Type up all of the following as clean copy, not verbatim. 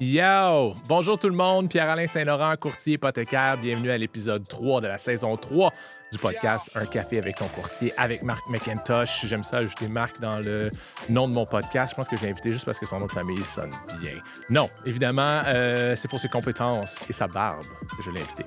Yo! Bonjour tout le monde, Pierre-Alain Saint-Laurent, courtier hypothécaire. Bienvenue à l'épisode 3 de la saison 3 du podcast Un café avec ton courtier avec Marc McIntosh. J'aime ça ajouter Marc dans le nom de mon podcast. Je pense que je l'ai invité juste parce que son nom de famille sonne bien. Non, évidemment, c'est pour ses compétences et sa barbe que je l'ai invité.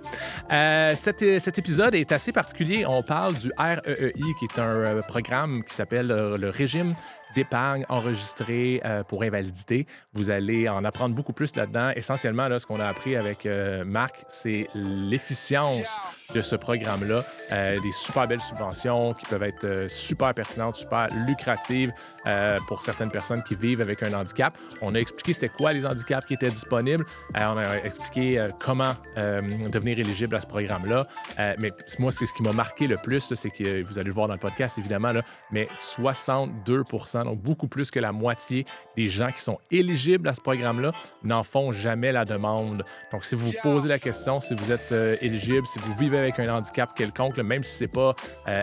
Cet épisode est assez particulier. On parle du REEI, qui est un programme qui s'appelle le régime d'épargne enregistré pour invalidité. Vous allez en apprendre beaucoup plus là-dedans. Essentiellement, là, ce qu'on a appris avec Marc, c'est l'efficience de ce programme-là. Des super belles subventions qui peuvent être super pertinentes, super lucratives pour certaines personnes qui vivent avec un handicap. On a expliqué c'était quoi les handicaps qui étaient disponibles. On a expliqué comment devenir éligible à ce programme-là. Mais moi, ce qui m'a marqué le plus, c'est que vous allez le voir dans le podcast, évidemment, là, mais 62%, donc beaucoup plus que la moitié des gens qui sont éligibles à ce programme-là, n'en font jamais la demande. Donc, si vous vous posez la question, si vous êtes éligible, si vous vivez avec un handicap quelconque, là, même si c'est pas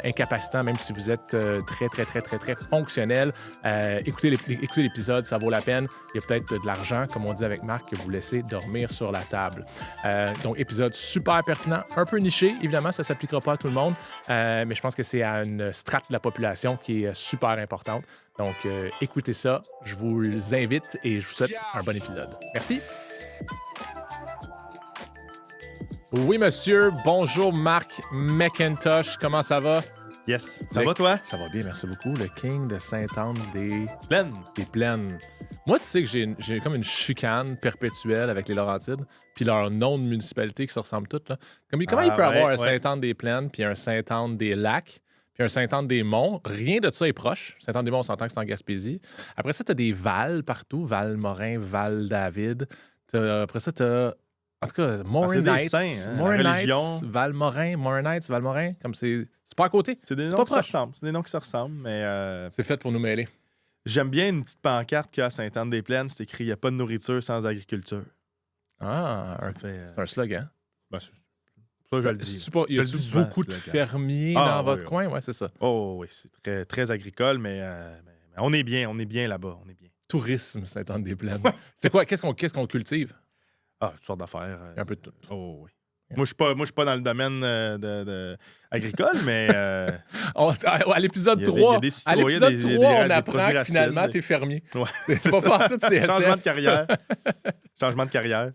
incapacitant, même si vous êtes très fonctionnel, écoutez l'épisode, ça vaut la peine. Il y a peut-être de l'argent, comme on dit avec Marc, que vous laissez dormir sur la table. Donc, épisode super pertinent, un peu niché, évidemment, ça ne s'appliquera pas à tout le monde, mais je pense que c'est à une strate de la population qui est super importante. Donc, écoutez ça, je vous invite et je vous souhaite un bon épisode. Merci. Oui, monsieur. Bonjour, Marc McIntosh. Comment ça va? Yes. Ça va, toi? Ça va bien, merci beaucoup. Le King de Sainte-Anne des Plaines. Moi, tu sais que j'ai comme une chicane perpétuelle avec les Laurentides, puis leur nom de municipalité qui se ressemblent toutes. Là. Comment il peut avoir un Sainte-Anne-des-Plaines, puis un Sainte-Anne-des-Lacs, puis un Sainte-Anne-des-Monts? Rien de ça est proche. Sainte-Anne-des-Monts, on s'entend que c'est en Gaspésie. Après ça, t'as des Vals partout. Val-Morin, Val-David. Après ça, t'as... En tout cas, Moronites, Val-Morin, Moronites, Val-Morin, comme c'est pas à côté. C'est des noms qui se ressemblent. C'est des noms qui se ressemblent, mais... C'est fait pour nous mêler. J'aime bien une petite pancarte qu'il y a à Sainte-Anne-des-Plaines. C'est écrit « Il n'y a pas de nourriture sans agriculture ». Ah, c'est un slogan. Ben, ça, je le dis. Y a-t-il beaucoup de fermiers dans votre coin? Oui, c'est ça. Oh oui, c'est très, très agricole, mais on est bien là-bas, on est bien. Tourisme, Sainte-Anne-des-Plaines. C'est quoi? Qu'est-ce qu'on cultive? Ah, toutes sortes d'affaires. Un peu de tout. Oh oui. Moi, je suis pas dans le domaine agricole, mais... à l'épisode 3, on apprend que finalement, t'es fermier. Ouais, c'est pas parti de CSF. Changement de carrière.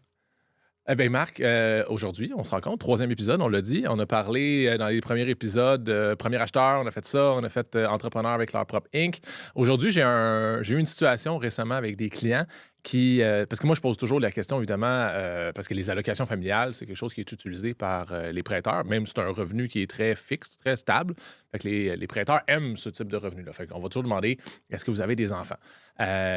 Eh bien, Marc, aujourd'hui, on se rencontre. 3e épisode, on l'a dit. On a parlé dans les premiers épisodes, premier acheteur, on a fait ça, on a fait entrepreneur avec leur propre Inc. Aujourd'hui, j'ai eu une situation récemment avec des clients qui... parce que moi, je pose toujours la question, évidemment, parce que les allocations familiales, c'est quelque chose qui est utilisé par les prêteurs, même si c'est un revenu qui est très fixe, très stable. Fait que les prêteurs aiment ce type de revenu-là. Fait qu'on va toujours demander, est-ce que vous avez des enfants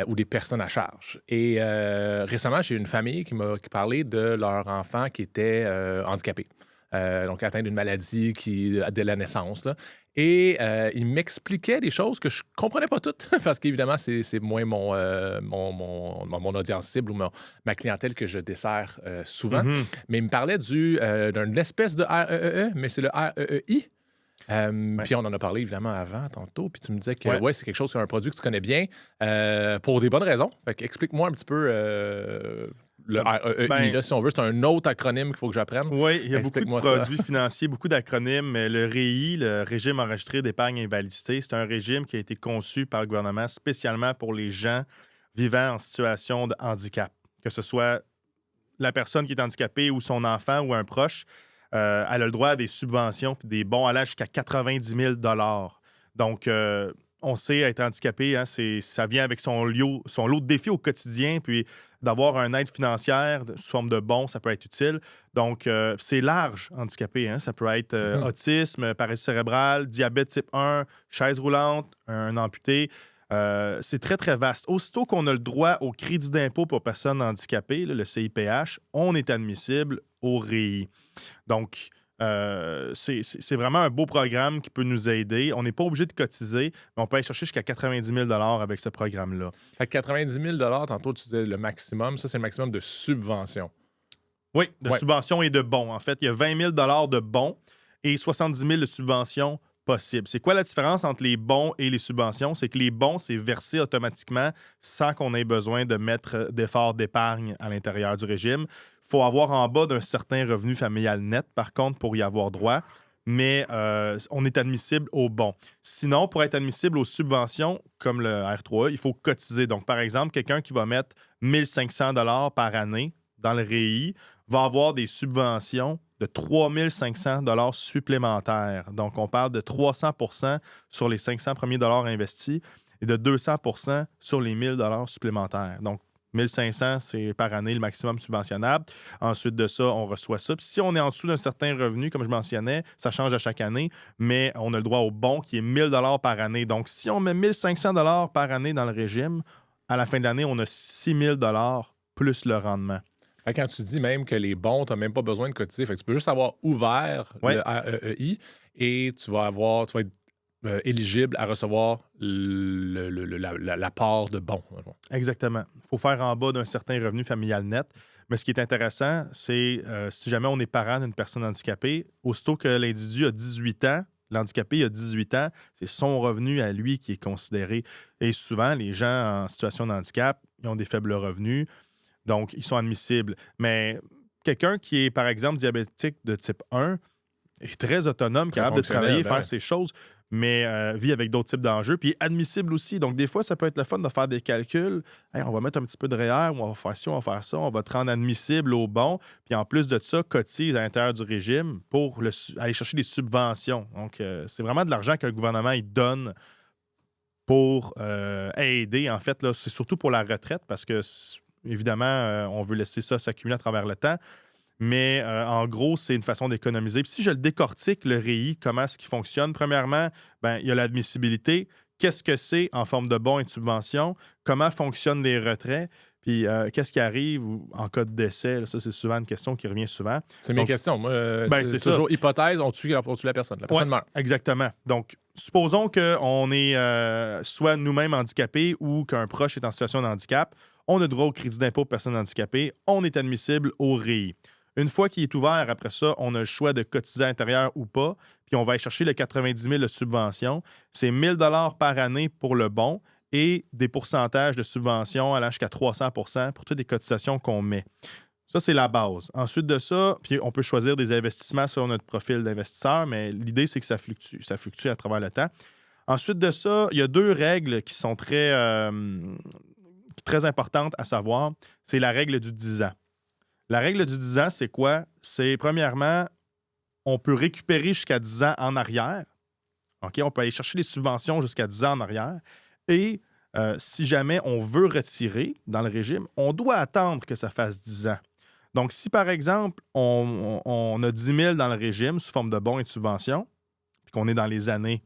ou des personnes à charge? Et récemment, j'ai une famille qui m'a parlé de leur enfant qui était handicapé. Donc atteint d'une maladie dès la naissance. Là. Et il m'expliquait des choses que je comprenais pas toutes, parce qu'évidemment, c'est moins mon audience cible ou ma clientèle que je desserre souvent. Mm-hmm. Mais il me parlait d'une espèce de REEE, mais c'est le REEI. Puis on en a parlé évidemment avant, tantôt. Puis tu me disais que c'est quelque chose, c'est un produit que tu connais bien pour des bonnes raisons. Fait que explique-moi un petit peu le REEI, là, si on veut. C'est un autre acronyme qu'il faut que j'apprenne. Oui, il y a beaucoup de produits financiers, beaucoup d'acronymes. Mais le REEI, le régime enregistré d'épargne invalidité, c'est un régime qui a été conçu par le gouvernement spécialement pour les gens vivant en situation de handicap. Que ce soit la personne qui est handicapée ou son enfant ou un proche. Elle a le droit à des subventions puis des bons allant jusqu'à 90 000 $. Donc, on sait être handicapé, hein, ça vient avec son lot de défis au quotidien, puis d'avoir une aide financière sous forme de bons, ça peut être utile. Donc, c'est large, handicapé. Hein, ça peut être autisme, paresse cérébrale, diabète type 1, chaise roulante, un amputé. C'est très, très vaste. Aussitôt qu'on a le droit au crédit d'impôt pour personnes handicapées, là, le CIPH, on est admissible au REEI. Donc, c'est vraiment un beau programme qui peut nous aider. On n'est pas obligé de cotiser, mais on peut aller chercher jusqu'à 90 000 $ avec ce programme-là. Fait que 90 000 $, tantôt, tu disais le maximum. Ça, c'est le maximum de subvention. Oui, de subvention et de bons. En fait, il y a 20 000 $ de bons et 70 000 de subventions possible. C'est quoi la différence entre les bons et les subventions? C'est que les bons, c'est versé automatiquement sans qu'on ait besoin de mettre d'efforts d'épargne à l'intérieur du régime. Il faut avoir en bas d'un certain revenu familial net, par contre, pour y avoir droit. Mais on est admissible aux bons. Sinon, pour être admissible aux subventions, comme le R3A, il faut cotiser. Donc, par exemple, quelqu'un qui va mettre 1 500 $ par année dans le REI va avoir des subventions de 3 500 $ supplémentaires. Donc, on parle de 300 % sur les 500 premiers dollars investis et de 200 % sur les 1 000 $ supplémentaires. Donc, 1 500, c'est par année le maximum subventionnable. Ensuite de ça, on reçoit ça. Puis si on est en dessous d'un certain revenu, comme je mentionnais, ça change à chaque année, mais on a le droit au bon qui est 1 000 $ par année. Donc, si on met 1 500 $ par année dans le régime, à la fin de l'année, on a 6 000 $ plus le rendement. Quand tu dis même que les bons, tu n'as même pas besoin de cotiser. Fait que tu peux juste avoir ouvert le REI et tu vas être éligible à recevoir la part de bons. Exactement. Il faut faire en bas d'un certain revenu familial net. Mais ce qui est intéressant, c'est si jamais on est parent d'une personne handicapée, aussitôt que l'individu a 18 ans, l'handicapé a 18 ans, c'est son revenu à lui qui est considéré. Et souvent, les gens en situation de handicap, ils ont des faibles revenus. Donc, ils sont admissibles. Mais quelqu'un qui est, par exemple, diabétique de type 1 est très autonome, capable de travailler, faire ses choses, mais vit avec d'autres types d'enjeux, puis est admissible aussi. Donc, des fois, ça peut être le fun de faire des calculs. Hey, on va mettre un petit peu de REER, on va faire ci, on va faire ça, on va te rendre admissible au bon. Puis en plus de ça, cotise à l'intérieur du régime pour aller chercher des subventions. Donc, c'est vraiment de l'argent que le gouvernement il donne pour aider. En fait, là, c'est surtout pour la retraite parce que évidemment, on veut laisser ça s'accumuler à travers le temps. Mais en gros, c'est une façon d'économiser. Puis si je le décortique, le REI, comment est-ce qu'il fonctionne? Premièrement, il y a l'admissibilité. Qu'est-ce que c'est en forme de bons et de subventions? Comment fonctionnent les retraits? Puis qu'est-ce qui arrive en cas de décès? Là, ça, c'est souvent une question qui revient souvent. C'est mes questions. Moi, c'est ça. Toujours hypothèse, on tue la personne. La personne meurt. Exactement. Donc, supposons qu'on est soit nous-mêmes handicapés ou qu'un proche est en situation de handicap. On a droit au crédit d'impôt pour personnes handicapées. On est admissible au REI. Une fois qu'il est ouvert, après ça, on a le choix de cotiser à l'intérieur ou pas. Puis on va aller chercher le 90 000 de subvention. C'est 1 000 $ par année pour le bon et des pourcentages de subvention allant jusqu'à 300 % pour toutes les cotisations qu'on met. Ça, c'est la base. Ensuite de ça, puis on peut choisir des investissements selon notre profil d'investisseur, mais l'idée, c'est que ça fluctue. Ça fluctue à travers le temps. Ensuite de ça, il y a 2 règles qui sont très importantes à savoir. C'est la règle du 10 ans. La règle du 10 ans, c'est quoi? C'est, premièrement, on peut récupérer jusqu'à 10 ans en arrière. OK? On peut aller chercher des subventions jusqu'à 10 ans en arrière. Et si jamais on veut retirer dans le régime, on doit attendre que ça fasse 10 ans. Donc, si, par exemple, on a 10 000 dans le régime sous forme de bons et de subventions, puis qu'on est dans les années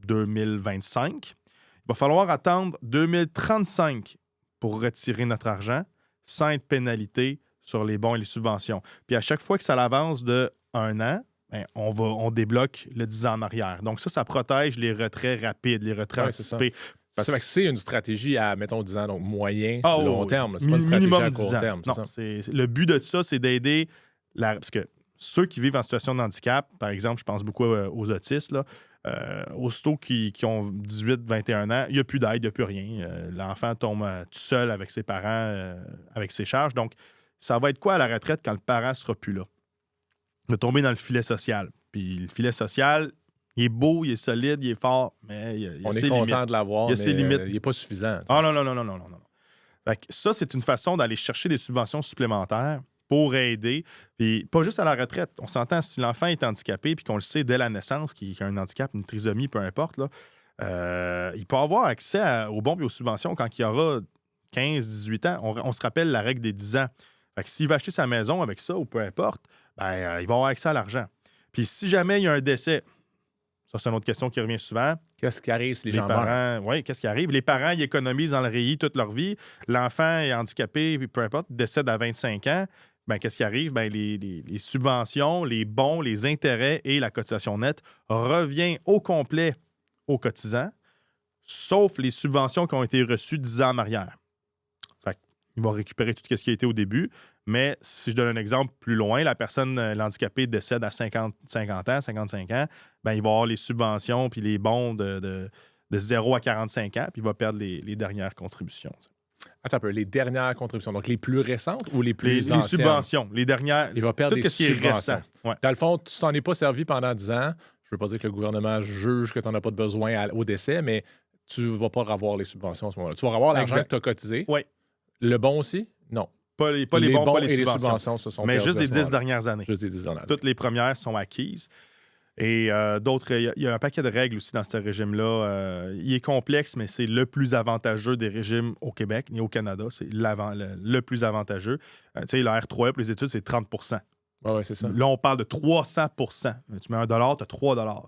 2025, il va falloir attendre 2035 pour retirer notre argent sans être pénalité sur les bons et les subventions. Puis à chaque fois que ça avance de 1 an, on débloque le 10 ans en arrière. Donc ça protège les retraits rapides, les retraits anticipés. C'est une stratégie à, mettons, 10 ans, donc moyen, long terme. C'est pas une stratégie à court terme. Non, le but de ça, c'est d'aider... Parce que ceux qui vivent en situation de handicap, par exemple, je pense beaucoup aux autistes, là, aussitôt qui ont 18-21 ans, il n'y a plus d'aide, il n'y a plus rien. L'enfant tombe tout seul avec ses parents, avec ses charges. Donc, ça va être quoi à la retraite quand le parent ne sera plus là? Il va tomber dans le filet social. Puis le filet social, il est beau, il est solide, il est fort, mais il y a ses limites. On est content de l'avoir, mais il n'est pas suffisant. Ah non. Fait que ça, c'est une façon d'aller chercher des subventions supplémentaires pour aider. Puis pas juste à la retraite. On s'entend, si l'enfant est handicapé puis qu'on le sait dès la naissance, qu'il a un handicap, une trisomie, peu importe, là, il peut avoir accès aux bons et aux subventions quand il aura 15-18 ans. On se rappelle la règle des 10 ans. Fait que s'il va acheter sa maison avec ça ou peu importe, il va avoir accès à l'argent. Puis si jamais il y a un décès, ça c'est une autre question qui revient souvent. Qu'est-ce qui arrive si les gens meurent? Oui, qu'est-ce qui arrive? Les parents, ils économisent dans le REI toute leur vie. L'enfant est handicapé, puis peu importe, décède à 25 ans. Qu'est-ce qui arrive? Les subventions, les bons, les intérêts et la cotisation nette revient au complet aux cotisants, sauf les subventions qui ont été reçues 10 ans en arrière. il va récupérer tout ce qui a été au début. Mais si je donne un exemple plus loin, la personne, l'handicapé, décède à 50 ans, 55 ans, ben, il va avoir les subventions puis les bons de 0 à 45 ans, puis il va perdre les dernières contributions. Attends un peu, les dernières contributions, donc les plus récentes ou les plus Les anciennes? subventions, les dernières. Il va perdre tout les ce qui est subventions. récent. Ouais. Dans le fond, tu t'en es pas servi pendant 10 ans. Je veux pas dire que le gouvernement juge que tu n'en as pas de besoin au décès, mais tu ne vas pas avoir les subventions à ce moment-là. Tu vas avoir l'argent que tu as cotisé. Oui. Le bon aussi? Non. Pas les bons, pas les et subventions. les subventions se sont mais perdues juste les 10 dernières années. Juste les 10 dernières années. Toutes les premières sont acquises. Et d'autres, il y a un paquet de règles aussi dans ce régime-là. Il est complexe, mais c'est le plus avantageux des régimes au Québec et au Canada. C'est le plus avantageux. Tu sais, la R3E pour les études, c'est 30 Oui, c'est ça. Là, on parle de 300 Tu mets $1, tu as 3 $.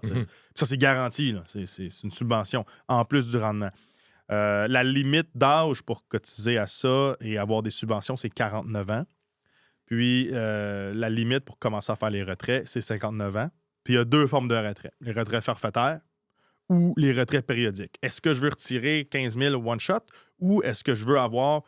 Ça, c'est garanti. Là. C'est une subvention en plus du rendement. La limite d'âge pour cotiser à ça et avoir des subventions, c'est 49 ans. Puis, la limite pour commencer à faire les retraits, c'est 59 ans. Puis, il y a 2 formes de retraits. Les retraits forfaitaires ou les retraits périodiques. Est-ce que je veux retirer 15 000 one-shot ou est-ce que je veux avoir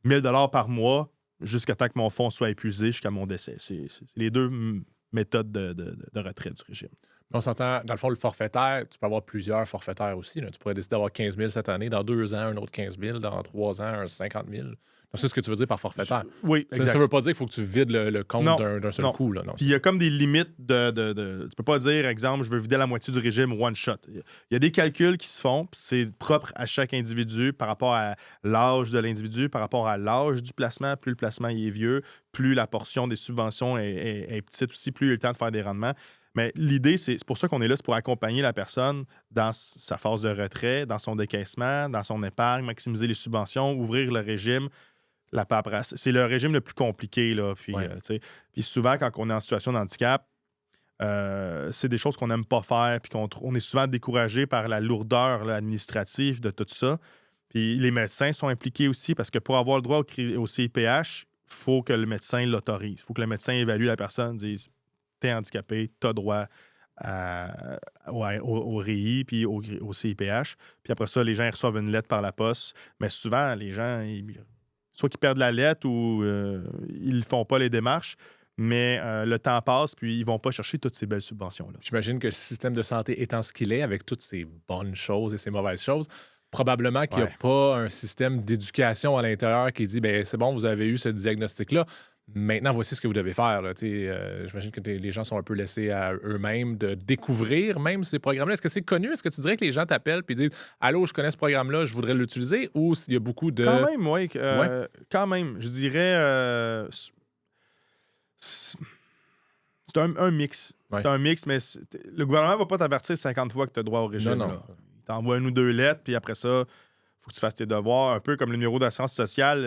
1 000 $ par mois jusqu'à temps que mon fonds soit épuisé jusqu'à mon décès? C'est les 2 méthodes de retrait du régime. On s'entend, dans le fond, le forfaitaire, tu peux avoir plusieurs forfaitaires aussi. Là. Tu pourrais décider d'avoir 15 000 cette année, dans 2 ans, un autre 15 000, dans 3 ans, un 50 000. C'est ce que tu veux dire par forfaitaire. Oui, exact. Ça ne veut pas dire qu'il faut que tu vides le compte d'un seul coup. Là. Non, puis il y a comme des limites tu peux pas dire, exemple, je veux vider la moitié du régime one shot. Il y a des calculs qui se font, puis c'est propre à chaque individu par rapport à l'âge de l'individu, par rapport à l'âge du placement. Plus le placement il est vieux, plus la portion des subventions est petite aussi, plus il y a le temps de faire des rendements. Mais l'idée, c'est pour ça qu'on est là, c'est pour accompagner la personne dans sa phase de retrait, dans son décaissement, dans son épargne, maximiser les subventions, ouvrir le régime. La paperasse. C'est le régime le plus compliqué. Là. Puis, puis souvent, quand on est en situation de handicap, c'est des choses qu'on n'aime pas faire, puis on est souvent découragé par la lourdeur là, administrative de tout ça. Puis les médecins sont impliqués aussi parce que pour avoir le droit au CIPH, il faut que le médecin l'autorise. Il faut que le médecin évalue la personne, dise t'es handicapé, t'as droit au REI puis au CIPH. Puis après ça, les gens reçoivent une lettre par la poste. Mais souvent, les gens, soit qu'ils perdent la lettre ou ils ne font pas les démarches, mais le temps passe, puis ils ne vont pas chercher toutes ces belles subventions-là. J'imagine que le système de santé étant ce qu'il est, avec toutes ces bonnes choses et ces mauvaises choses, probablement qu'il n'y a pas un système d'éducation à l'intérieur qui dit c'est bon, vous avez eu ce diagnostic-là. Maintenant, voici ce que vous devez faire. J'imagine que les gens sont un peu laissés à eux-mêmes de découvrir même ces programmes-là. Est-ce que c'est connu? Est-ce que tu dirais que les gens t'appellent et disent « Allô, je connais ce programme-là, je voudrais l'utiliser » ou s'il y a beaucoup de... Quand même, oui. Quand même. Je dirais... c'est un mix. Ouais. C'est un mix, mais le gouvernement ne va pas t'avertir 50 fois que tu as droit au régime. Non. Il t'envoie 1 ou 2 lettres, puis après ça, il faut que tu fasses tes devoirs. Un peu comme le numéro d'assurance sociale.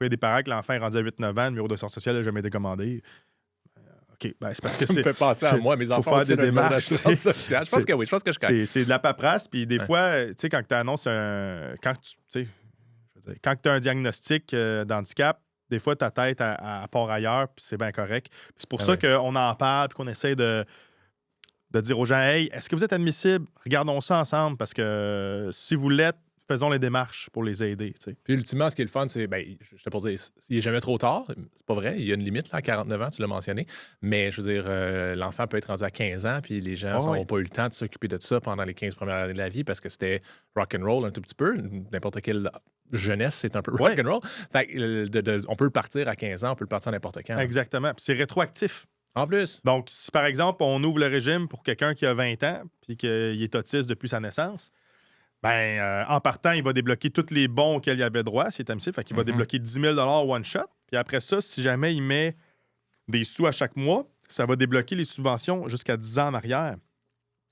Il y a des parents que l'enfant est rendu à 8-9 ans, le numéro d'assurance sociale n'a jamais été commandé. OK, c'est parce que ça me fait penser à moi, mes enfants. Faut faire des démarches. Je pense que oui, je pense que je connais. C'est de la paperasse, puis des fois, tu sais, quand tu annonces quand tu as un diagnostic d'handicap, des fois, ta tête à part ailleurs, puis c'est bien correct. Puis c'est pour ça qu'on en parle, puis qu'on essaie de dire aux gens, hey, est-ce que vous êtes admissible? Regardons ça ensemble, parce que si vous l'êtes, faisons les démarches pour les aider. T'sais. Puis ultimement, ce qui est le fun, c'est, je te pour dire, il n'est jamais trop tard. C'est pas vrai, il y a une limite là, à 49 ans, tu l'as mentionné. Mais je veux dire, l'enfant peut être rendu à 15 ans, puis les gens n'ont pas eu le temps de s'occuper de ça pendant les 15 premières années de la vie parce que c'était rock'n'roll un tout petit peu. N'importe quelle jeunesse, c'est un peu rock'n'roll. Fait on peut le partir à 15 ans, on peut le partir à n'importe quand. Exactement. Puis c'est rétroactif. En plus. Donc, si par exemple, on ouvre le régime pour quelqu'un qui a 20 ans puis qu'il est autiste depuis sa naissance, en partant, il va débloquer tous les bons auxquels il avait droit, s'il est admissible. Fait qu'il va débloquer 10 000 one shot. Puis après ça, si jamais il met des sous à chaque mois, ça va débloquer les subventions jusqu'à 10 ans en arrière.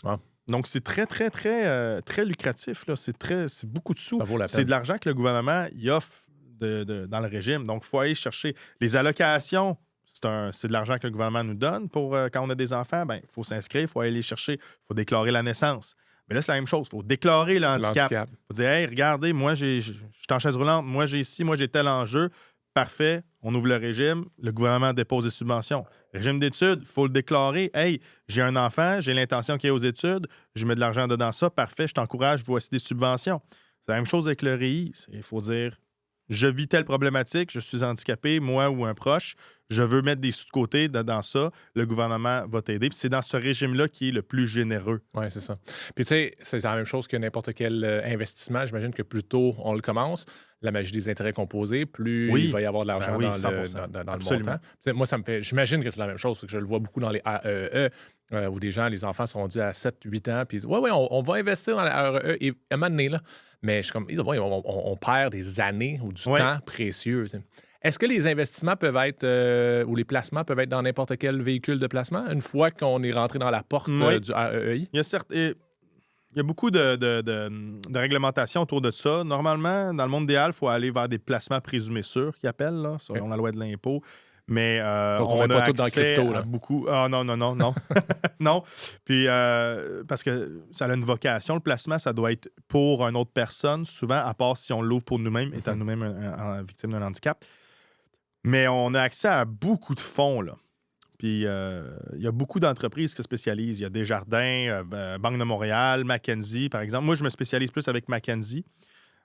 Ah. Donc, c'est très, très, très, très lucratif. Là. C'est beaucoup de sous. Ça vaut la peine. C'est de l'argent que le gouvernement y offre dans le régime. Donc, il faut aller chercher. Les allocations, c'est de l'argent que le gouvernement nous donne pour quand on a des enfants. Il faut s'inscrire, il faut aller les chercher. Il faut déclarer la naissance. Mais là, c'est la même chose. Il faut déclarer le handicap. Il faut dire, hey, regardez, moi, je suis en chaise roulante, moi, j'ai ci, moi, j'ai tel enjeu. Parfait, on ouvre le régime, le gouvernement dépose des subventions. Régime d'études, il faut le déclarer. Hey, j'ai un enfant, j'ai l'intention qu'il y ait aux études, je mets de l'argent dedans ça, parfait, je t'encourage, voici des subventions. C'est la même chose avec le REI. Il faut dire, je vis telle problématique, je suis handicapé, moi ou un proche, je veux mettre des sous de côté dans ça, le gouvernement va t'aider. Puis c'est dans ce régime-là qui est le plus généreux. Oui, c'est ça. Puis tu sais, c'est la même chose que n'importe quel investissement. J'imagine que plus tôt on le commence, la magie des intérêts composés, plus il va y avoir de l'argent dans le montant. T'sais, moi, ça me fait. J'imagine que c'est la même chose, que je le vois beaucoup dans les AEE, où des gens, les enfants sont rendus à 7-8 ans, puis ils disent ouais, on va investir dans les AEE et à un moment donné, là. Mais je suis comme, on perd des années ou du temps précieux. T'sais. Est-ce que les investissements peuvent être, ou les placements peuvent être dans n'importe quel véhicule de placement, une fois qu'on est rentré dans la porte du AEEI? Il y a beaucoup de réglementations autour de ça. Normalement, dans le monde idéal, il faut aller vers des placements présumés sûrs, qu'ils appellent, là, selon la loi de l'impôt. Mais donc, on met pas tout dans le crypto. Là. Beaucoup. Ah non. Non. Puis, parce que ça a une vocation, le placement, ça doit être pour une autre personne, souvent, à part si on l'ouvre pour nous-mêmes, étant nous-mêmes victimes d'un handicap. Mais on a accès à beaucoup de fonds, là. Puis, il y a beaucoup d'entreprises qui se spécialisent. Il y a Desjardins, Banque de Montréal, Mackenzie, par exemple. Moi, je me spécialise plus avec Mackenzie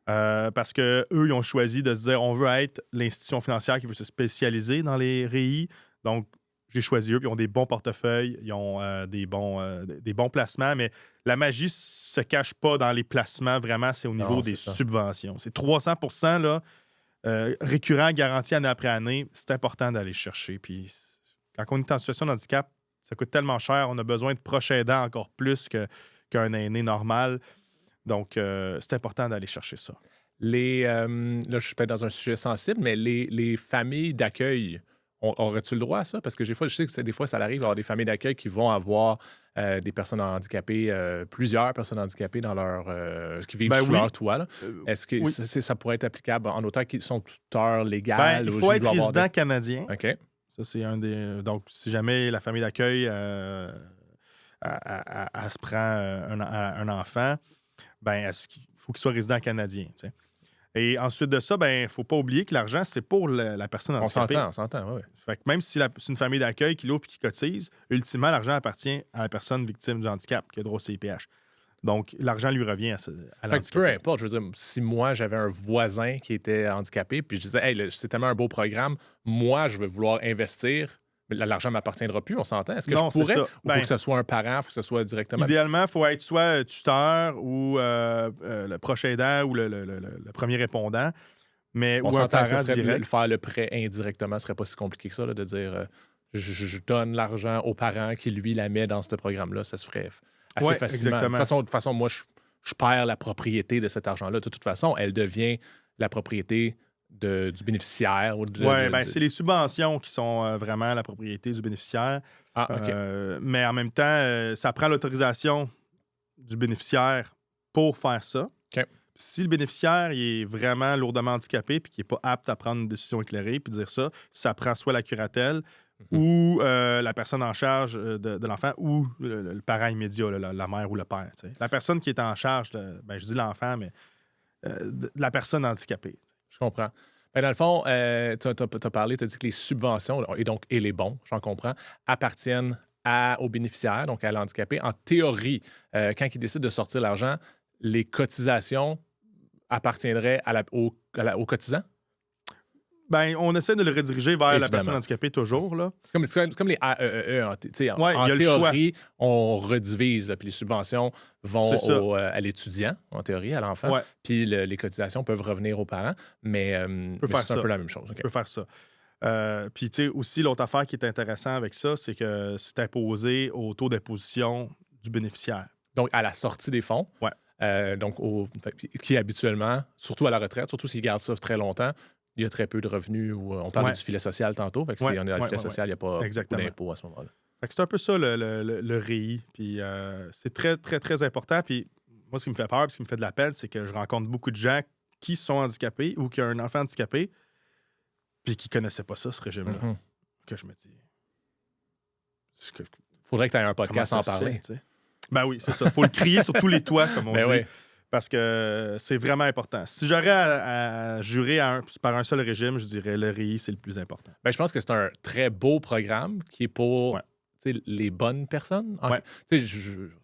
parce qu'eux, ils ont choisi de se dire on veut être l'institution financière qui veut se spécialiser dans les REI. Donc, j'ai choisi eux, puis ils ont des bons portefeuilles, ils ont des bons placements, mais la magie se cache pas dans les placements, vraiment, c'est au niveau des subventions. C'est 300 % là, récurrent, garanti année après année. C'est important d'aller chercher. Puis, quand on est en situation de handicap, ça coûte tellement cher, on a besoin de proches aidants encore plus qu'un aîné normal. Donc, c'est important d'aller chercher ça. Là, je suis peut-être dans un sujet sensible, mais les familles d'accueil, aurais-tu le droit à ça? Parce que des fois, je sais que des fois, ça arrive d'avoir des familles d'accueil qui vont avoir des personnes handicapées, plusieurs personnes handicapées dans qui vivent sous leur toit. Là. Est-ce que ça pourrait être applicable en autant qu'ils sont tuteurs légaux? Il faut être résident canadien. OK. Ça, c'est un des. Donc, si jamais la famille d'accueil se prend un enfant, il faut qu'il soit résident canadien. Tu sais. Et ensuite de ça, il ne faut pas oublier que l'argent, c'est pour la personne handicapée. On s'entend, oui. Fait que même si c'est une famille d'accueil qui l'ouvre et qui cotise, ultimement, l'argent appartient à la personne victime du handicap qui a droit au CPH. Donc, l'argent lui revient à l'handicapé. Peu importe, je veux dire, si moi, j'avais un voisin qui était handicapé, puis je disais, hey, c'est tellement un beau programme, moi, je vais vouloir investir, mais l'argent ne m'appartiendra plus, on s'entend. Est-ce que je pourrais? Ou il faut que ce soit un parent, il faut que ce soit directement... Idéalement, il faut être soit tuteur ou le proche aidant ou le premier répondant, mais on ou un parent direct. Le faire le prêt indirectement, ce serait pas si compliqué que ça, là, de dire je donne l'argent au parent qui, lui, la met dans ce programme-là. Ça se ferait assez facilement. Exactement. De toute façon, moi, je perds la propriété de cet argent-là. De toute façon, elle devient la propriété du bénéficiaire. C'est les subventions qui sont vraiment la propriété du bénéficiaire. Ah, OK. Mais en même temps, ça prend l'autorisation du bénéficiaire pour faire ça. OK. Si le bénéficiaire il est vraiment lourdement handicapé et qu'il n'est pas apte à prendre une décision éclairée puis dire ça prend soit la curatelle ou la personne en charge de l'enfant ou le parent immédiat, la mère ou le père. T'sais. La personne qui est en charge, je dis l'enfant, mais de la personne handicapée. Je comprends. Dans le fond, tu as parlé, tu as dit que les subventions, et les bons, j'en comprends, appartiennent aux bénéficiaires, donc à l'handicapé. En théorie, quand ils décident de sortir l'argent, les cotisations appartiendraient aux cotisants? On essaie de le rediriger vers la personne handicapée toujours. Là. C'est comme les AEE. En y a théorie, on redivise, puis les subventions vont à l'étudiant, en théorie, à l'enfant, puis les cotisations peuvent revenir aux parents, mais c'est un peu la même chose. On peut faire ça. Puis, tu sais, aussi, l'autre affaire qui est intéressante avec ça, c'est que c'est imposé au taux d'imposition du bénéficiaire. Donc, à la sortie des fonds. Qui habituellement, surtout à la retraite, surtout s'ils gardent ça très longtemps, il y a très peu de revenus. On parlait du filet social tantôt. Fait que si on est dans le filet social, il n'y a pas beaucoup d'impôts à ce moment-là. Fait que c'est un peu ça, le REI. Puis c'est très, très, très important. Puis moi, ce qui me fait peur, ce qui me fait de la peine, c'est que je rencontre beaucoup de gens qui sont handicapés ou qui ont un enfant handicapé puis qui ne connaissaient pas ça, ce régime-là. Mm-hmm. Que je me dis... Faudrait que tu aies un podcast en parler. Oui, c'est ça. Il faut le crier sur tous les toits, comme on dit. Oui. Parce que c'est vraiment important. Si j'aurais à jurer par un seul régime, je dirais le REI, c'est le plus important. Je pense que c'est un très beau programme qui est pour les bonnes personnes.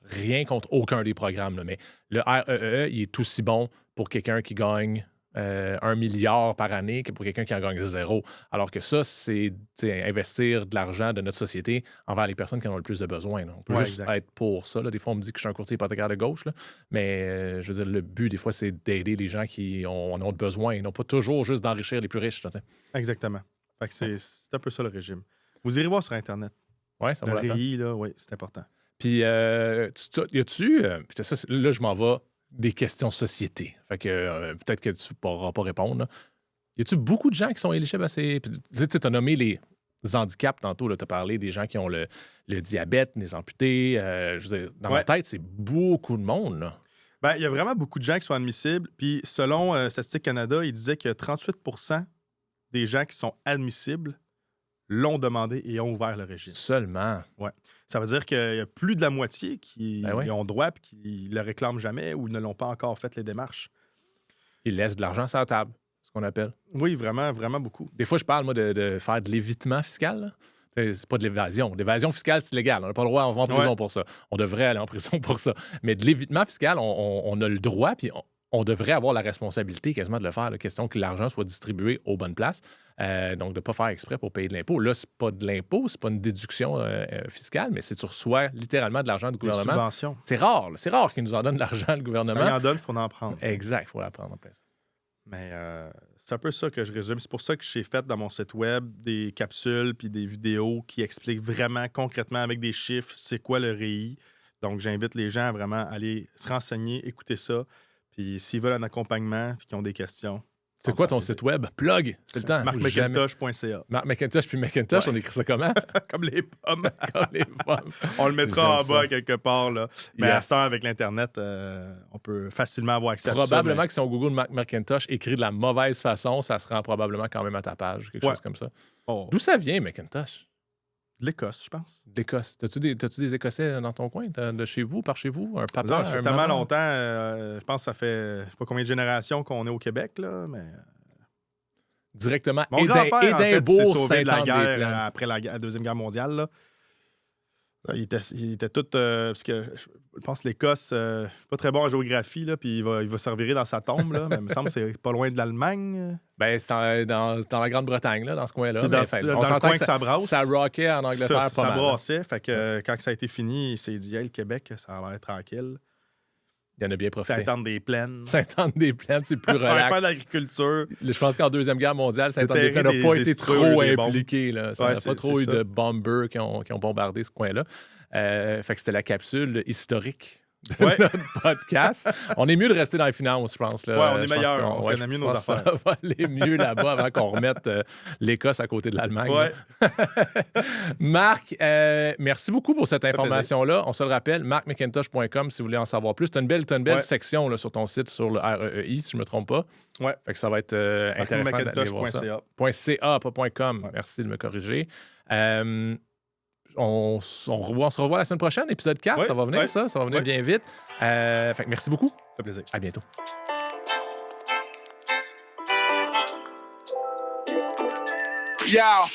Rien contre aucun des programmes, là, mais le REE, il est aussi bon pour quelqu'un qui gagne 1 milliard par année que pour quelqu'un qui en gagne 0. Alors que ça, c'est investir de l'argent de notre société envers les personnes qui en ont le plus de besoin. Là. On peut juste être pour ça. Là. Des fois, on me dit que je suis un courtier hypothécaire de gauche, là. Mais je veux dire, le but, des fois, c'est d'aider les gens qui en ont besoin et non pas toujours juste d'enrichir les plus riches. Là, exactement. Fait que c'est un peu ça le régime. Vous irez voir sur Internet. Oui, ça le vaut la peine. REI, là, oui, c'est important. Puis, y a-tu... là, je m'en vais des questions société. Fait que peut-être que tu ne pourras pas répondre. Là. Y a-tu beaucoup de gens qui sont éligibles à ces... Tu as nommé les handicaps tantôt. Tu as parlé des gens qui ont le diabète, les amputés. Je veux dire, dans ma tête, c'est beaucoup de monde. Là. Ben, il y a vraiment beaucoup de gens qui sont admissibles. Puis, selon Statistique Canada, il disait que 38 des gens qui sont admissibles l'ont demandé et ont ouvert le régime. Seulement. Ouais. Ça veut dire qu'il y a plus de la moitié qui y ont droit et qui ne le réclament jamais ou ne l'ont pas encore fait les démarches. Ils laissent de l'argent sur la table, ce qu'on appelle. Oui, vraiment, vraiment beaucoup. Des fois, je parle, moi, de faire de l'évitement fiscal. Là. C'est pas de l'évasion. L'évasion fiscale, c'est légal. On n'a pas le droit d'aller en prison pour ça. On devrait aller en prison pour ça. Mais de l'évitement fiscal, on a le droit, puis on devrait avoir la responsabilité quasiment de le faire. La question que l'argent soit distribué aux bonnes places. Donc, de ne pas faire exprès pour payer de l'impôt. Là, c'est pas de l'impôt, c'est pas une déduction fiscale, mais c'est tu reçois littéralement de l'argent du gouvernement. Des subventions. C'est rare qu'il nous en donne de l'argent, le gouvernement. Quand il en donne, il faut en prendre. Exact, il faut en prendre en place. Mais c'est un peu ça que je résume. C'est pour ça que j'ai fait dans mon site web des capsules puis des vidéos qui expliquent vraiment concrètement avec des chiffres c'est quoi le REI. Donc, j'invite les gens à vraiment aller se renseigner, écouter ça. Puis s'ils veulent un accompagnement puis qu'ils ont des questions. C'est quoi ton site web? Plug! C'est le temps. marcmcintosh.ca. Marc McIntosh puis McIntosh, on écrit ça comment? Comme les pommes. Comme les pommes. On le mettra en bas quelque part. Là. Mais à ce temps, avec l'Internet, on peut facilement avoir accès à ça. Probablement que si on Google Marc McIntosh écrit de la mauvaise façon, ça se rend probablement quand même à ta page, quelque chose comme ça. Oh. D'où ça vient, McIntosh? De l'Écosse, je pense. D'Écosse. T'as-tu des Écossais dans ton coin? De chez vous, par chez vous? Un papa, ça fait tellement longtemps. Je pense que ça fait je sais pas combien de générations qu'on est au Québec, là, mais... Directement. Mon grand-père, Édimbourg, s'est sauvé de la guerre Sainte-Anne-des-Plaines. après la Deuxième Guerre mondiale. Là. Il était tout... parce que je pense que l'Écosse, je suis pas très bon en géographie, là, puis il va se revirer dans sa tombe, là, mais il me semble que c'est pas loin de l'Allemagne. Ben, c'est dans la Grande-Bretagne, là, dans ce coin-là. C'est dans le coin que ça brasse. Ça rockait en Angleterre pas ça mal. brassait, fait que quand ça a été fini, il s'est dit hey, le Québec, ça a l'air tranquille. Il en a bien profité. Sainte-Anne-des-Plaines. Sainte-Anne-des-Plaines, c'est plus relax. Faire de l'agriculture. Je pense qu'en Deuxième Guerre mondiale, Sainte-Anne-des-Plaines n'a pas été trop impliqué. Là. Ça n'a pas trop eu de bombers qui ont bombardé ce coin-là. Fait que c'était la capsule historique de notre podcast. On est mieux de rester dans les finances, je pense. Là. On est meilleur. On connaît mieux nos affaires. Ça va aller mieux là-bas avant qu'on remette l'Écosse à côté de l'Allemagne. Ouais. Marc, merci beaucoup pour cette information-là. On se le rappelle, marcmcintosh.com si vous voulez en savoir plus. Tu as une belle section là, sur ton site sur le REI, si je ne me trompe pas. Ouais. Fait que ça va être intéressant d'aller voir ça. .ca, pas .com. Ouais. Merci de me corriger. On se revoit la semaine prochaine, épisode 4. Ça va venir, ça va venir bien vite. Fait que merci beaucoup. Ça fait plaisir. À bientôt. Yeah.